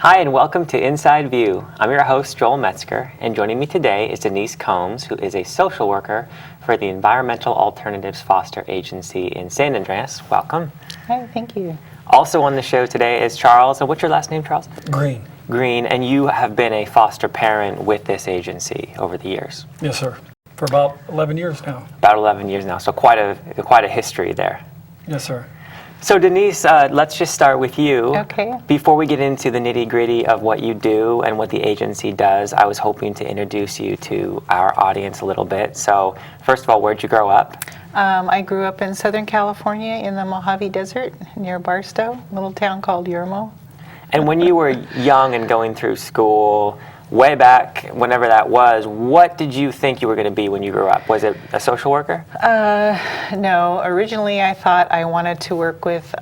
Hi, and welcome to Inside View. I'm your host, Joel Metzger, and joining me today is Denise Combs, who is a social worker for the Environmental Alternatives Foster Agency in San Andreas. Welcome. Hi, thank you. Also on the show today is Charles. And what's your last name, Charles? Green. Green, and you have been a foster parent with this agency over the years. Yes, sir. For about 11 years now. About 11 years now, so quite a history there. Yes, sir. So Denise, let's just start with you. Okay. Before we get into the nitty-gritty of what you do and what the agency does, I was hoping to introduce you to our audience a little bit. So first of all, where'd you grow up? I grew up in Southern California in the Mojave Desert near Barstow, a little town called Yermo. And when you were young and going through school, way back, whenever that was, what did you think you were going to be when you grew up? Was it a social worker? No, originally I thought I wanted to work with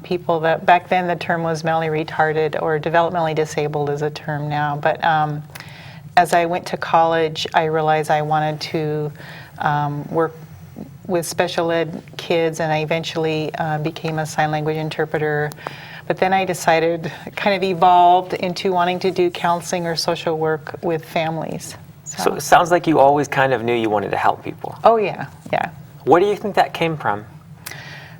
people that, back then the term was mentally retarded, or developmentally disabled is a term now, but as I went to college, I realized I wanted to work with special ed kids, and I eventually became a sign language interpreter. But then I decided, kind of evolved into wanting to do counseling or social work with families. So it sounds like you always kind of knew you wanted to help people. Oh yeah, yeah. Where do you think that came from?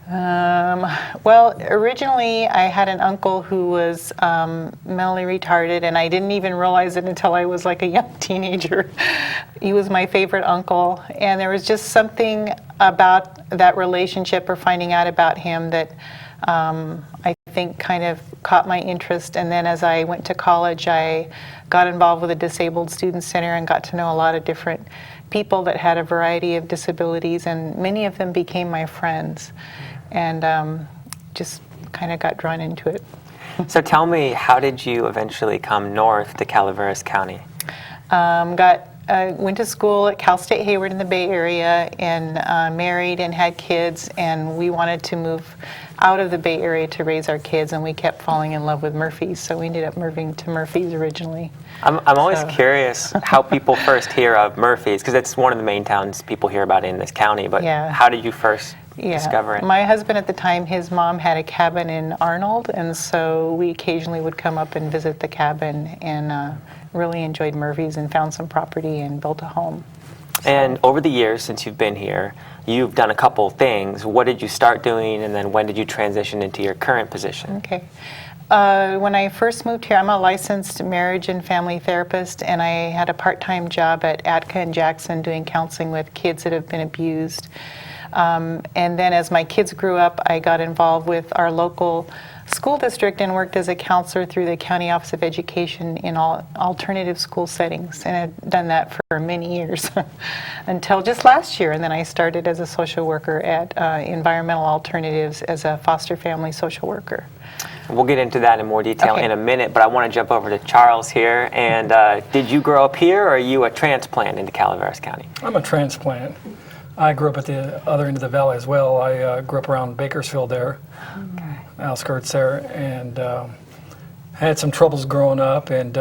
Well, originally I had an uncle who was mentally retarded, and I didn't even realize it until I was like a young teenager. He was my favorite uncle, and there was just something about that relationship or finding out about him that I think kind of caught my interest. And then as I went to college, I got involved with a disabled student center and got to know a lot of different people that had a variety of disabilities, and many of them became my friends, and just kind of got drawn into it. So tell me, how did you eventually come north to Calaveras County? Went to school at Cal State Hayward in the Bay Area, and married and had kids, and we wanted to move out of the Bay Area to raise our kids, and we kept falling in love with Murphy's, so we ended up moving to Murphy's originally. I'm always curious how people first hear of Murphy's, because it's one of the main towns people hear about in this county, but how did you first discover it? My husband at the time, his mom had a cabin in Arnold, and so we occasionally would come up and visit the cabin, and really enjoyed Murphy's and found some property and built a home. So. And over the years since you've been here, you've done a couple things. What did you start doing, and then when did you transition into your current position? Okay. When I first moved here, I'm a licensed marriage and family therapist, and I had a part-time job at Atka and Jackson doing counseling with kids that have been abused. And then as my kids grew up, I got involved with our local school district and worked as a counselor through the County Office of Education in all alternative school settings, and I've done that for many years until just last year, and then I started as a social worker at Environmental Alternatives as a foster family social worker. We'll get into that in more detail in a minute, but I want to jump over to Charles here. And did you grow up here, or are you a transplant into Calaveras County? I'm a transplant. I grew up at the other end of the valley as well. I grew up around Bakersfield there, outskirts there, and had some troubles growing up. And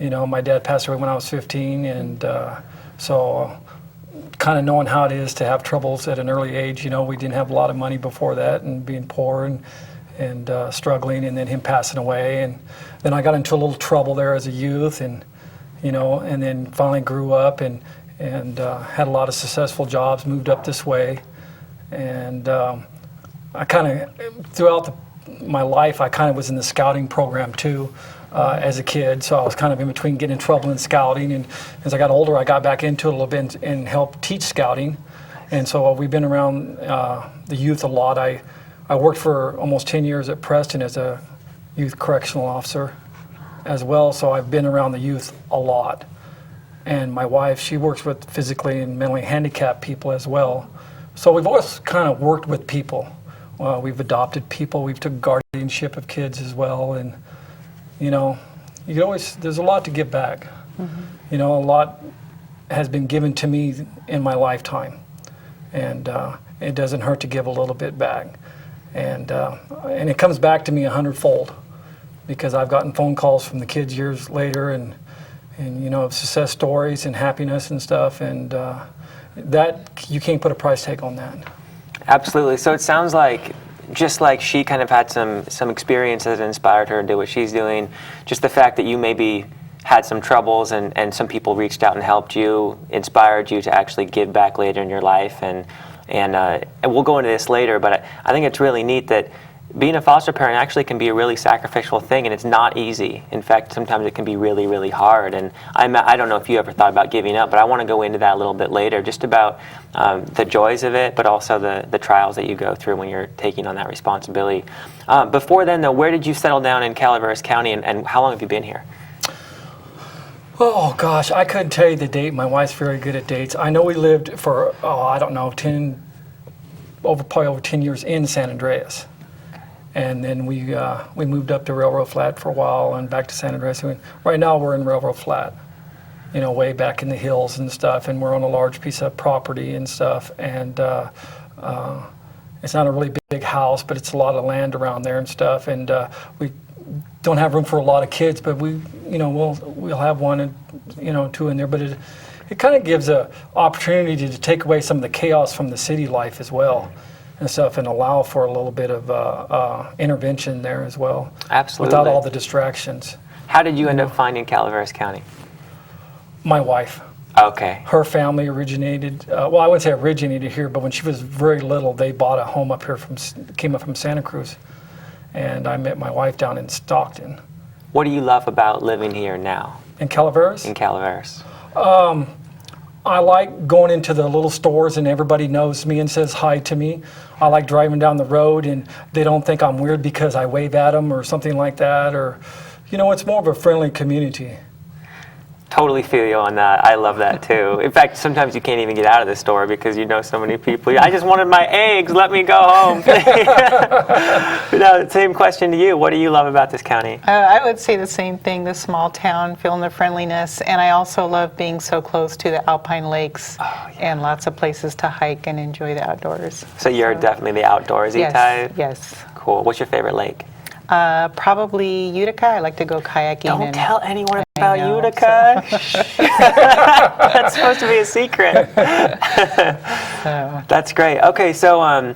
you know, my dad passed away when I was 15, and so kind of knowing how it is to have troubles at an early age. You know, we didn't have a lot of money before that, and being poor and struggling, and then him passing away, and then I got into a little trouble there as a youth, and you know, and then finally grew up and had a lot of successful jobs, moved up this way, and I kind of, throughout my life, I kind of was in the scouting program too as a kid, so I was kind of in between getting in trouble and scouting, and as I got older, I got back into it a little bit and helped teach scouting, and so we've been around the youth a lot. I worked for almost 10 years at Preston as a youth correctional officer as well, so I've been around the youth a lot. And my wife, she works with physically and mentally handicapped people as well. So we've always kind of worked with people. We've adopted people, we've took guardianship of kids as well, and you know, there's a lot to give back. You know, a lot has been given to me in my lifetime, and it doesn't hurt to give a little bit back. And it comes back to me 100-fold, because I've gotten phone calls from the kids years later, and you know, success stories and happiness and stuff, and that, you can't put a price tag on that. Absolutely. So it sounds like just like she kind of had some experiences that inspired her to do what she's doing, just the fact that you maybe had some troubles and some people reached out and helped you, inspired you to actually give back later in your life. And we'll go into this later, but I think it's really neat that being a foster parent actually can be a really sacrificial thing, and it's not easy. In fact, sometimes it can be really, really hard. And I don't know if you ever thought about giving up, but I want to go into that a little bit later, just about the joys of it, but also the trials that you go through when you're taking on that responsibility. Before then, though, where did you settle down in Calaveras County, and how long have you been here? Oh gosh, I couldn't tell you the date. My wife's very good at dates. I know we lived for, I don't know, probably over 10 years in San Andreas. And then we moved up to Railroad Flat for a while and back to San Andreas. Right now we're in Railroad Flat, way back in the hills and stuff, and we're on a large piece of property and stuff. And it's not a really big house, but it's a lot of land around there and stuff. And we don't have room for a lot of kids, but we'll have one and two in there. But it kind of gives a opportunity to take away some of the chaos from the city life as well and stuff, and allow for a little bit of intervention there as well. Absolutely. Without all the distractions. How did you end up finding Calaveras County? My wife. Okay. Her family originated, I wouldn't say originated here, but when she was very little, they bought a home up here came up from Santa Cruz. And I met my wife down in Stockton. What do you love about living here now? In Calaveras? In Calaveras. I like going into the little stores and everybody knows me and says hi to me. I like driving down the road and they don't think I'm weird because I wave at them or something like that. Or, it's more of a friendly community. Totally feel you on that. I love that too. In fact, sometimes you can't even get out of the store because you know so many people. I just wanted my eggs. Let me go home. No, same question to you. What do you love about this county? I would say the same thing, the small town, feeling the friendliness, and I also love being so close to the Alpine Lakes and lots of places to hike and enjoy the outdoors. So you're definitely the outdoorsy type? Yes. Cool. What's your favorite lake? Probably Utica. I like to go kayaking. Don't tell anyone about Utica. That's supposed to be a secret. That's great. Okay, so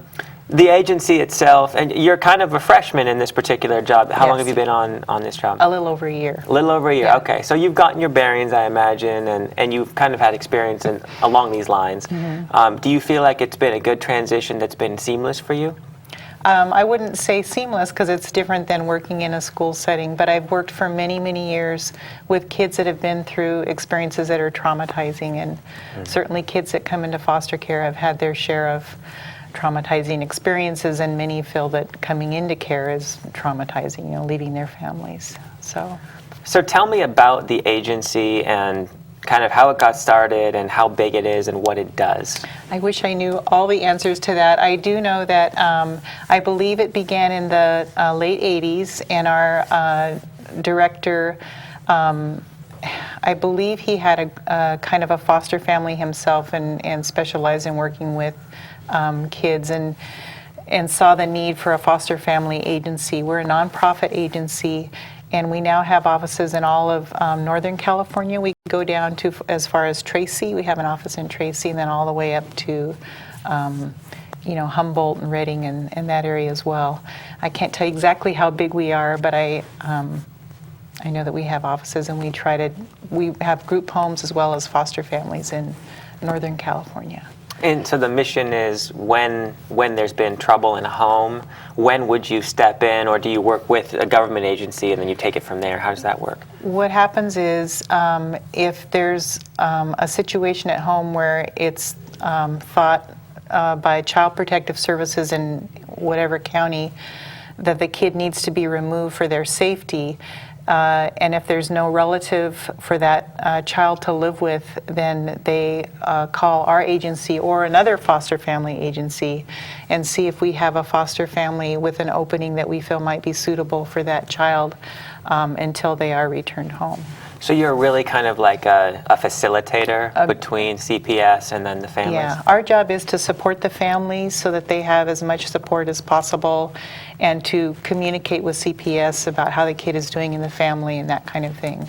the agency itself, and you're kind of a freshman in this particular job. How long have you been on this job? A little over a year. A little over a year, Yeah. Okay. So you've gotten your bearings, I imagine, and you've kind of had experience along these lines. Mm-hmm. Do you feel like it's been a good transition that's been seamless for you? I wouldn't say seamless because it's different than working in a school setting, but I've worked for many, many years with kids that have been through experiences that are traumatizing, and certainly kids that come into foster care have had their share of traumatizing experiences, and many feel that coming into care is traumatizing, leaving their families. So tell me about the agency and kind of how it got started and how big it is and what it does. I wish I knew all the answers to that. I do know that I believe it began in the late 80s, and our director, I believe he had a kind of a foster family himself and specialized in working with kids and saw the need for a foster family agency. We're a nonprofit agency, and we now have offices in all of Northern California. We go down to as far as Tracy. We have an office in Tracy, and then all the way up to Humboldt and Redding and that area as well. I can't tell you exactly how big we are, but I know that we have offices, and we have group homes as well as foster families in Northern California. And so the mission is when there's been trouble in a home, when would you step in, or do you work with a government agency and then you take it from there? How does that work? What happens is if there's a situation at home where it's thought by Child Protective Services in whatever county that the kid needs to be removed for their safety, and if there's no relative for that child to live with, then they call our agency or another foster family agency and see if we have a foster family with an opening that we feel might be suitable for that child until they are returned home. So you're really kind of like a facilitator between CPS and then the families? Yeah, our job is to support the families so that they have as much support as possible, and to communicate with CPS about how the kid is doing in the family and that kind of thing.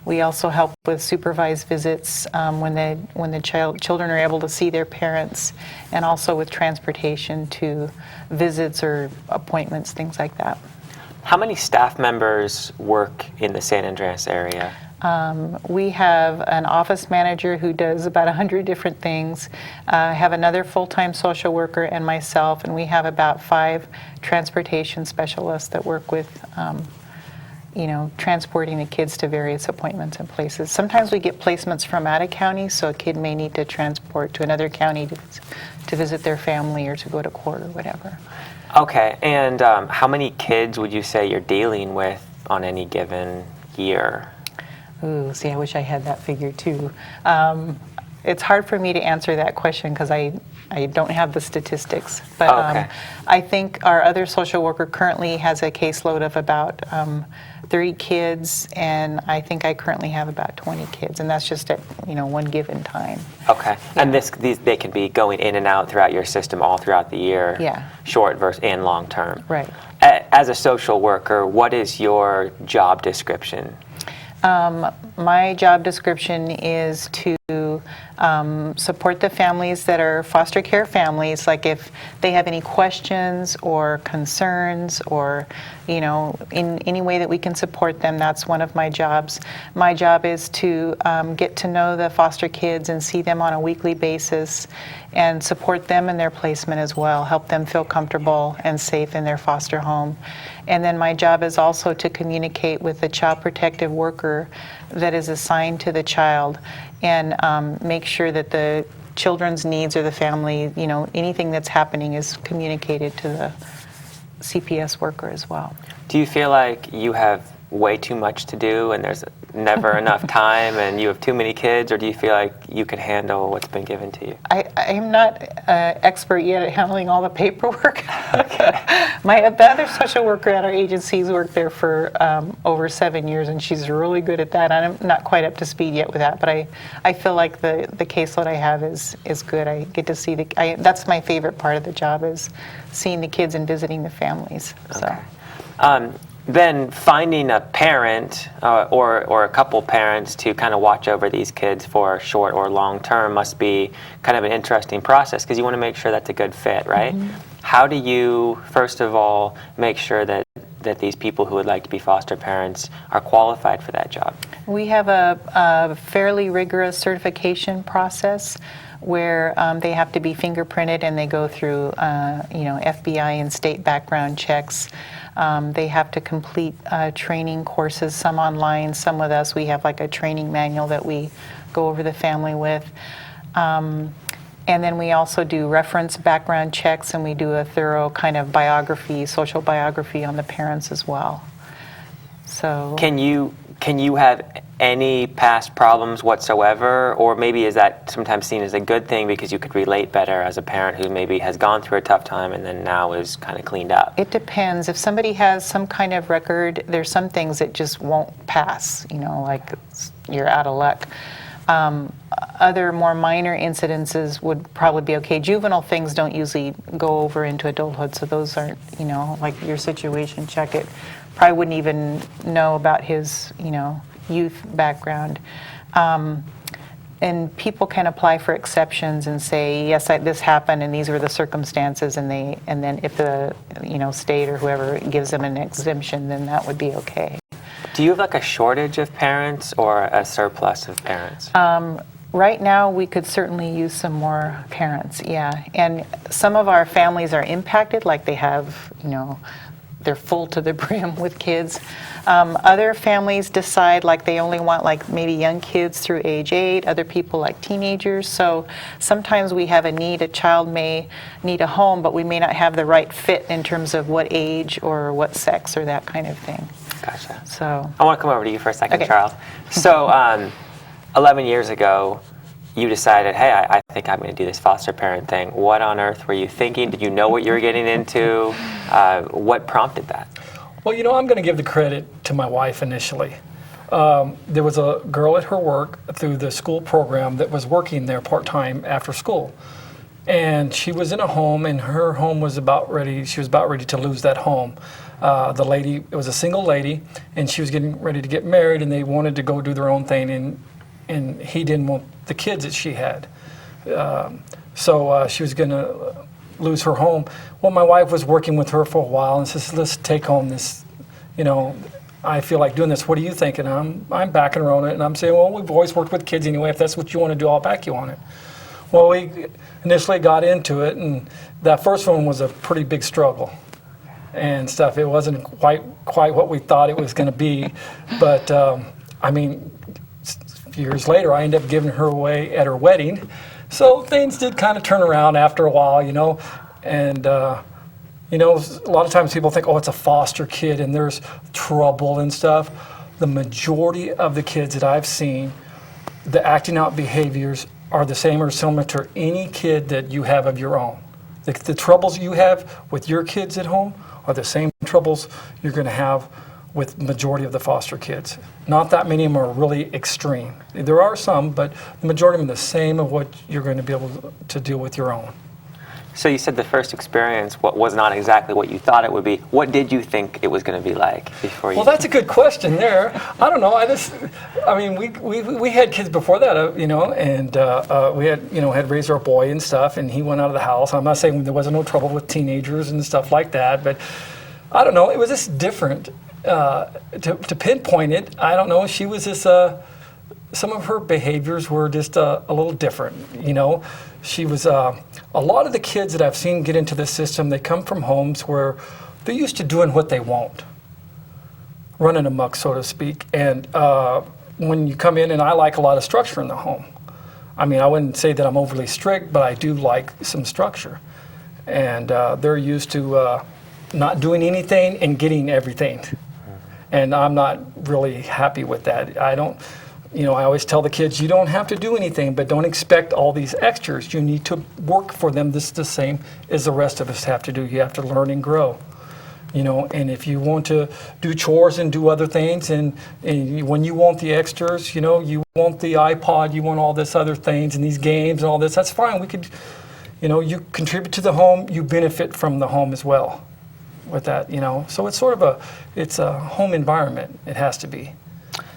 We also help with supervised visits when the children are able to see their parents, and also with transportation to visits or appointments, things like that. How many staff members work in the San Andreas area? We have an office manager who does about 100 different things. I have another full-time social worker and myself, and we have about 5 transportation specialists that work with transporting the kids to various appointments and places. Sometimes we get placements from out of county, so a kid may need to transport to another county to visit their family or to go to court or whatever. Okay, and how many kids would you say you're dealing with on any given year? Ooh, see, I wish I had that figure too. It's hard for me to answer that question because I don't have the statistics. But Okay. I think our other social worker currently has a caseload of about 30 kids, and I think I currently have about 20 kids, and that's just at one given time. Okay, and they can be going in and out throughout your system all throughout the year. Yeah. Short versus and long term. Right. As a social worker, what is your job description? My job description is to support the families that are foster care families, like if they have any questions or concerns or, in any way that we can support them, that's one of my jobs. My job is to get to know the foster kids and see them on a weekly basis and support them in their placement as well, help them feel comfortable and safe in their foster home. And then my job is also to communicate with the child protective worker that is assigned to the child and make sure that the children's needs or the family, anything that's happening is communicated to the CPS worker as well. Do you feel like you have way too much to do and there's never enough time and you have too many kids, or do you feel like you can handle what's been given to you? I am not an expert yet at handling all the paperwork. The other social worker at our agency's worked there for over 7 years, and she's really good at that. I'm not quite up to speed yet with that, but I feel like the caseload I have is good. I get to see that's my favorite part of the job, is seeing the kids and visiting the families. Okay. Then finding a parent or a couple parents to kind of watch over these kids for short or long term must be kind of an interesting process, because you want to make sure that's a good fit, right? Mm-hmm. How do you, first of all, make sure that these people who would like to be foster parents are qualified for that job? We have a fairly rigorous certification process where they have to be fingerprinted, and they go through FBI and state background checks. They have to complete training courses, some online, some with us. We have like a training manual that we go over the family with. And then we also do reference background checks, and we do a thorough kind of biography, social biography on the parents as well. So Can you have any past problems whatsoever, or maybe is that sometimes seen as a good thing because you could relate better as a parent who maybe has gone through a tough time and then now is kind of cleaned up? It depends. If somebody has some kind of record, there's some things that just won't pass, like you're out of luck. Other more minor incidences would probably be okay. Juvenile things don't usually go over into adulthood, so those aren't, like your situation check. It probably wouldn't even know about his, youth background. And people can apply for exceptions and say, yes, this happened and these were the circumstances, and then if the state or whoever gives them an exemption, then that would be okay. Do you have like a shortage of parents or a surplus of parents? Right now, we could certainly use some more parents, yeah. And some of our families are impacted, like they have, they're full to the brim with kids. Other families decide like they only want like maybe young kids through age 8, other people like teenagers. So sometimes we have a need, a child may need a home, but we may not have the right fit in terms of what age or what sex or that kind of thing. Gotcha. So I want to come over to you for a second, okay. Charles. So 11 years ago, you decided, hey, I think I'm going to do this foster parent thing. What on earth were you thinking? Did you know what you were getting into? What prompted that? Well, I'm going to give the credit to my wife initially. There was a girl at her work through the school program that was working there part-time after school. and she was in a home, and her home was about ready. She was about ready to lose that home. The lady, it was a single lady, and she was getting ready to get married, and they wanted to go do their own thing, and he didn't want the kids that she had. So she was going to lose her home. Well, my wife was working with her for a while and says, let's take home this, I feel like doing this. What do you think? And I'm backing her on it, and I'm saying, well, we've always worked with kids anyway. If that's what you want to do, I'll back you on it. Well, we initially got into it, and that first one was a pretty big struggle and stuff. It wasn't quite what we thought it was going to be, but years later, I ended up giving her away at her wedding. So things did kind of turn around after a while, and a lot of times people think, oh, it's a foster kid and there's trouble and stuff. The majority of the kids that I've seen, the acting out behaviors are the same or similar to any kid that you have of your own. The troubles you have with your kids at home are the same troubles you're going to have with majority of the foster kids. Not that many of them are really extreme. There are some, but the majority of them are the same of what you're going to be able to deal with your own. So you said the first experience was not exactly what you thought it would be. What did you think it was going to be like before you? Well, that's a good question there. I don't know. We had kids before that, and we had raised our boy and stuff, and he went out of the house. I'm not saying there wasn't no trouble with teenagers and stuff like that, but I don't know. It was just different. To pinpoint it, I don't know. She was just some of her behaviors were just a little different. She was a lot of the kids that I've seen get into this system. They come from homes where they're used to doing what they want, running amok, so to speak. And when you come in, and I like a lot of structure in the home. I wouldn't say that I'm overly strict, but I do like some structure. And they're used to not doing anything and getting everything. And I'm not really happy with that. I always tell the kids, you don't have to do anything, but don't expect all these extras. You need to work for them. This is the same as the rest of us have to do. You have to learn and grow. And if you want to do chores and do other things, and when you want the extras, you want the iPod, you want all this other things and these games and all this, that's fine. We could, you contribute to the home, you benefit from the home as well with that, So it's sort of it's a home environment. It has to be.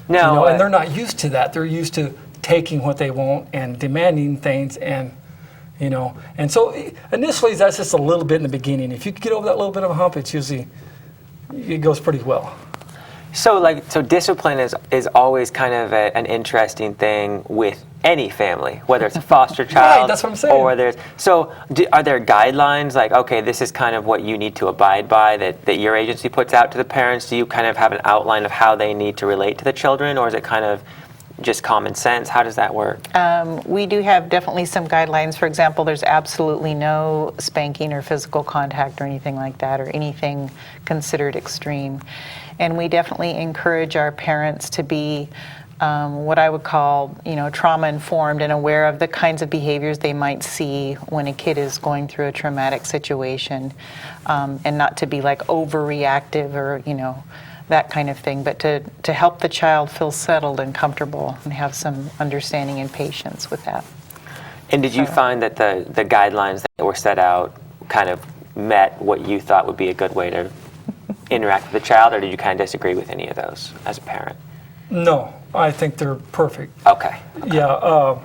No, and they're not used to that. They're used to taking what they want and demanding things, and and so initially that's just a little bit in the beginning. If you could get over that little bit of a hump, it goes pretty well. So discipline is always kind of an interesting thing with any family, whether it's a foster child, right, that's what I'm saying. Or whether are there guidelines like, okay, this is kind of what you need to abide by that your agency puts out to the parents? Do you kind of have an outline of how they need to relate to the children, or is it kind of just common sense? How does that work? We do have definitely some guidelines. For example, there's absolutely no spanking or physical contact or anything like that, or anything considered extreme. And we definitely encourage our parents to be what I would call, trauma informed and aware of the kinds of behaviors they might see when a kid is going through a traumatic situation, and not to be like overreactive or, that kind of thing, but to help the child feel settled and comfortable and have some understanding and patience with that. And did you find that the guidelines that were set out kind of met what you thought would be a good way to interact with the child, or did you kind of disagree with any of those as a parent? No, I think they're perfect. Okay. Yeah,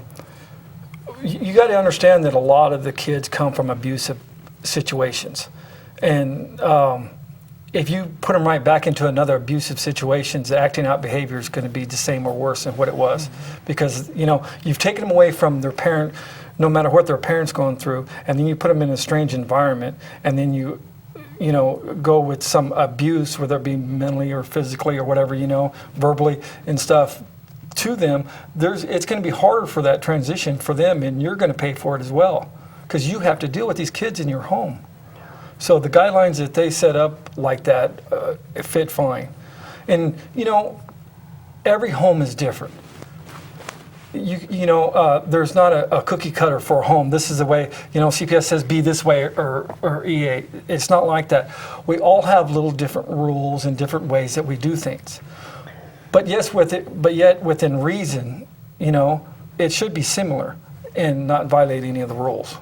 you got to understand that a lot of the kids come from abusive situations, and if you put them right back into another abusive situation, the acting out behavior is going to be the same or worse than what it was, because you've taken them away from their parent, no matter what their parents going through, and then you put them in a strange environment, and then you go with some abuse, whether it be mentally or physically or whatever, verbally and stuff to them. It's going to be harder for that transition for them, and you're going to pay for it as well, because you have to deal with these kids in your home. So the guidelines that they set up like that fit fine. And, every home is different. There's not a cookie cutter for a home. This is the way, CPS says be this way or EA. It's not like that. We all have little different rules and different ways that we do things. But yet within reason, it should be similar and not violate any of the rules.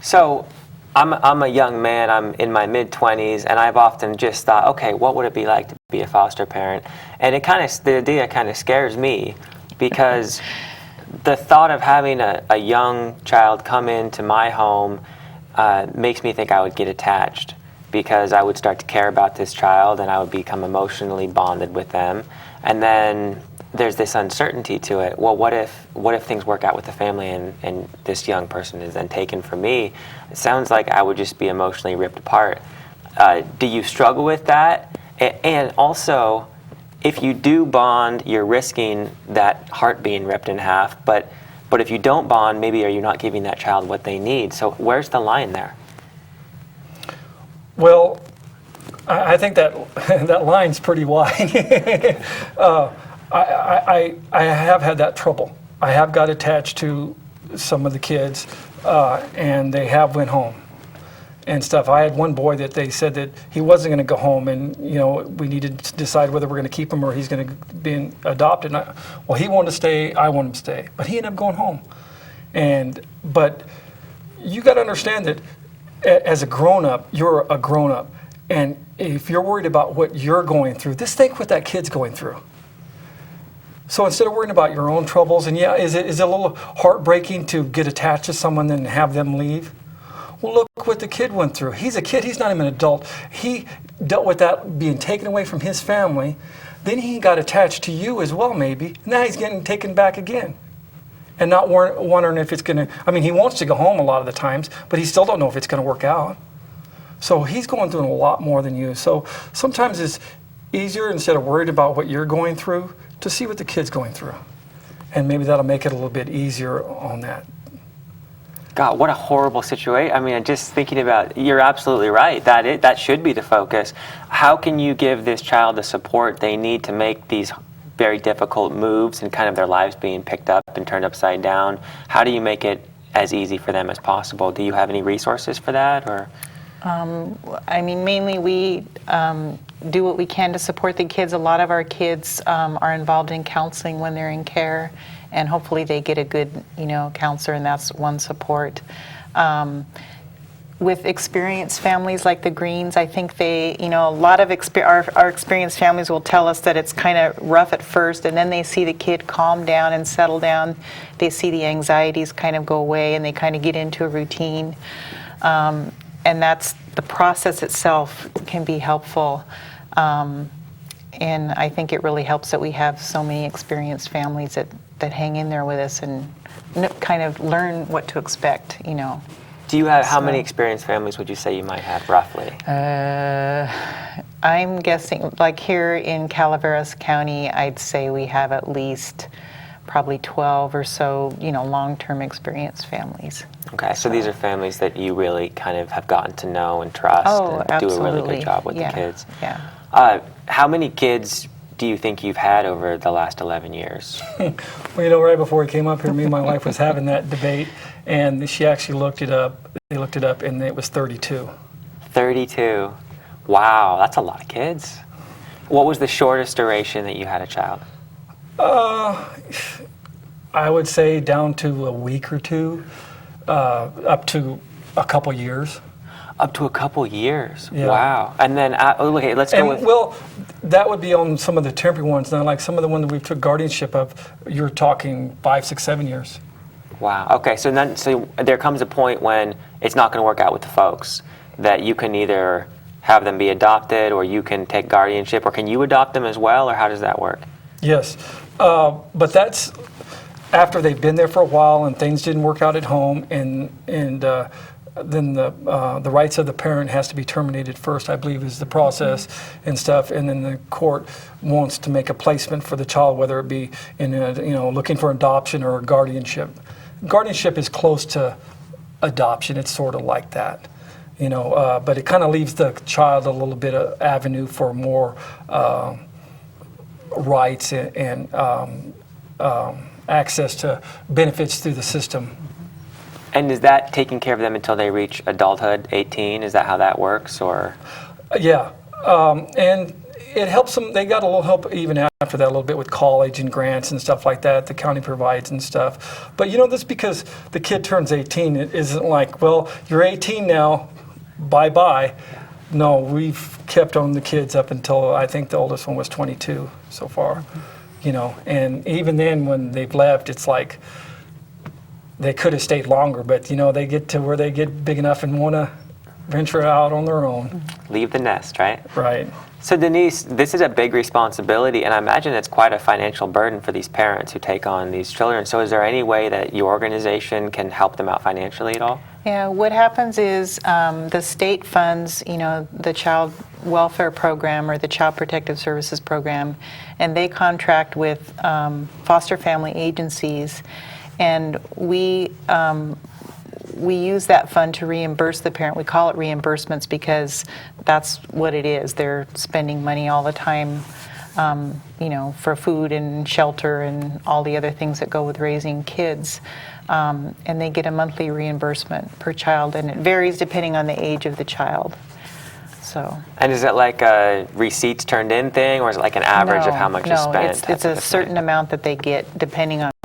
So I'm a young man, I'm in my mid-20s, and I've often just thought, okay, what would it be like to be a foster parent? And the idea kind of scares me, because the thought of having a young child come into my home makes me think I would get attached, because I would start to care about this child and I would become emotionally bonded with them. And then there's this uncertainty to it. Well, what if things work out with the family and this young person is then taken from me? It sounds like I would just be emotionally ripped apart. Do you struggle with that? And also, if you do bond, you're risking that heart being ripped in half. But if you don't bond, maybe are you not giving that child what they need? So where's the line there? Well, I think that that line's pretty wide. I have had that trouble. I have got attached to some of the kids, and they have went home and stuff. I had one boy that they said that he wasn't going to go home, and we needed to decide whether we're going to keep him or he's going to be adopted. Well, he wanted to stay, I wanted him to stay, but he ended up going home. But you got to understand that as a grown-up, you're a grown-up, and if you're worried about what you're going through, just think what that kid's going through. So instead of worrying about your own troubles, and is it a little heartbreaking to get attached to someone and have them leave? Well, look what the kid went through. He's a kid, he's not even an adult. He dealt with that being taken away from his family. Then he got attached to you as well, maybe. Now he's getting taken back again. And not wondering if it's going to, he wants to go home a lot of the times, but he still don't know if it's going to work out. So he's going through a lot more than you. So sometimes it's easier, instead of worried about what you're going through, to see what the kid's going through. And maybe that'll make it a little bit easier on that. God, what a horrible situation. Just thinking about, you're absolutely right. That should be the focus. How can you give this child the support they need to make these very difficult moves and kind of their lives being picked up and turned upside down? How do you make it as easy for them as possible? Do you have any resources for that, or? Mainly we do what we can to support the kids. A lot of our kids are involved in counseling when they're in care, and hopefully they get a good, counselor, and that's one support. With experienced families like the Greens, I think they, a lot of our experienced families will tell us that it's kind of rough at first, and then they see the kid calm down and settle down. They see the anxieties kind of go away, and they kind of get into a routine. And that's the process itself can be helpful. And I think it really helps that we have so many experienced families that hang in there with us and kind of learn what to expect, Do you have, how many experienced families would you say you might have, roughly? I'm guessing, like here in Calaveras County, I'd say we have at least probably 12 or so, long-term experienced families. Okay, so these are families that you really kind of have gotten to know and trust, and absolutely. do a really good job with the kids. Yeah. How many kids do you think you've had over the last 11 years? Well, right before we came up here, me and my wife was having that debate, and she actually looked it up. They looked it up, and it was 32. 32. Wow, that's a lot of kids. What was the shortest duration that you had a child? I would say down to a week or two, up to a couple years. Up to a couple years. Yeah. Wow. And then, okay, let's go with. Well, that would be on some of the temporary ones. Now, like some of the ones that we took guardianship of, you're talking 5, 6, 7 years. Wow. Okay. So there comes a point when it's not going to work out with the folks, that you can either have them be adopted, or you can take guardianship, or can you adopt them as well, or how does that work? Yes, but that's after they've been there for a while and things didn't work out at home, and then the rights of the parent has to be terminated first, I believe, is the process and stuff, and then the court wants to make a placement for the child, whether it be in looking for adoption or guardianship. Guardianship is close to adoption. It's sort of like that, but it kind of leaves the child a little bit of avenue for more rights and access to benefits through the system. And is that taking care of them until they reach adulthood, 18? Is that how that works, or? Yeah, and it helps them. They got a little help even after that, a little bit with college and grants and stuff like that the county provides and stuff. But this because the kid turns 18, it isn't like, well, you're 18 now, bye-bye. No, we've kept on the kids up until I think the oldest one was 22 so far. And even then when they've left, it's like they could have stayed longer, but they get to where they get big enough and want to venture out on their own. Leave the nest, right? Right. So Denise, this is a big responsibility, and I imagine it's quite a financial burden for these parents who take on these children. So is there any way that your organization can help them out financially at all? Yeah, what happens is the state funds, the child welfare program or the child protective services program, and they contract with foster family agencies, and we use that fund to reimburse the parent. We call it reimbursements because that's what it is. They're spending money all the time, for food and shelter and all the other things that go with raising kids. And they get a monthly reimbursement per child, and it varies depending on the age of the child. So. And is it like a receipts turned in thing, or is it like an average of how much is spent? No, it's a certain amount that they get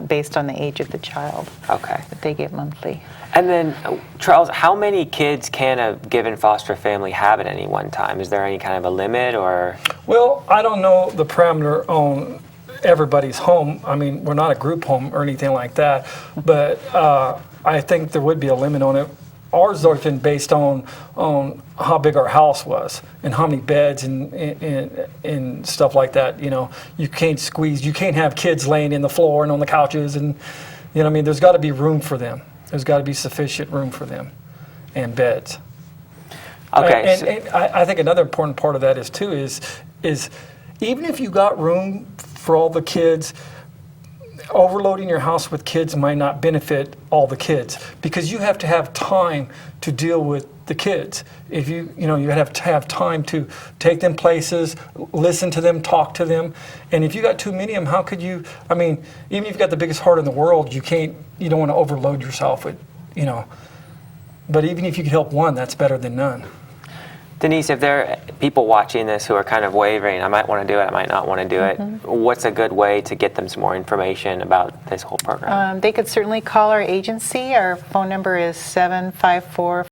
based on the age of the child. Okay. That they get monthly. And then, Charles, how many kids can a given foster family have at any one time? Is there any kind of a limit, or? Well, I don't know the parameter on everybody's home. I mean, we're not a group home or anything like that, but I think there would be a limit on it. Ours has been based on how big our house was and how many beds and stuff like that. You can't have kids laying in the floor and on the couches, and there's got to be room for them. There's got to be sufficient room for them and beds. Okay. And I think another important part of that is even if you got room for all the kids, overloading your house with kids might not benefit all the kids, because you have to have time to deal with the kids. If you have to have time to take them places, listen to them, talk to them. And if you got too many of them, how could you, even if you've got the biggest heart in the world, you don't want to overload yourself with, but even if you could help one, that's better than none. Denise, if there are people watching this who are kind of wavering, I might want to do it, I might not want to do it, what's a good way to get them some more information about this whole program? They could certainly call our agency. Our phone number is 754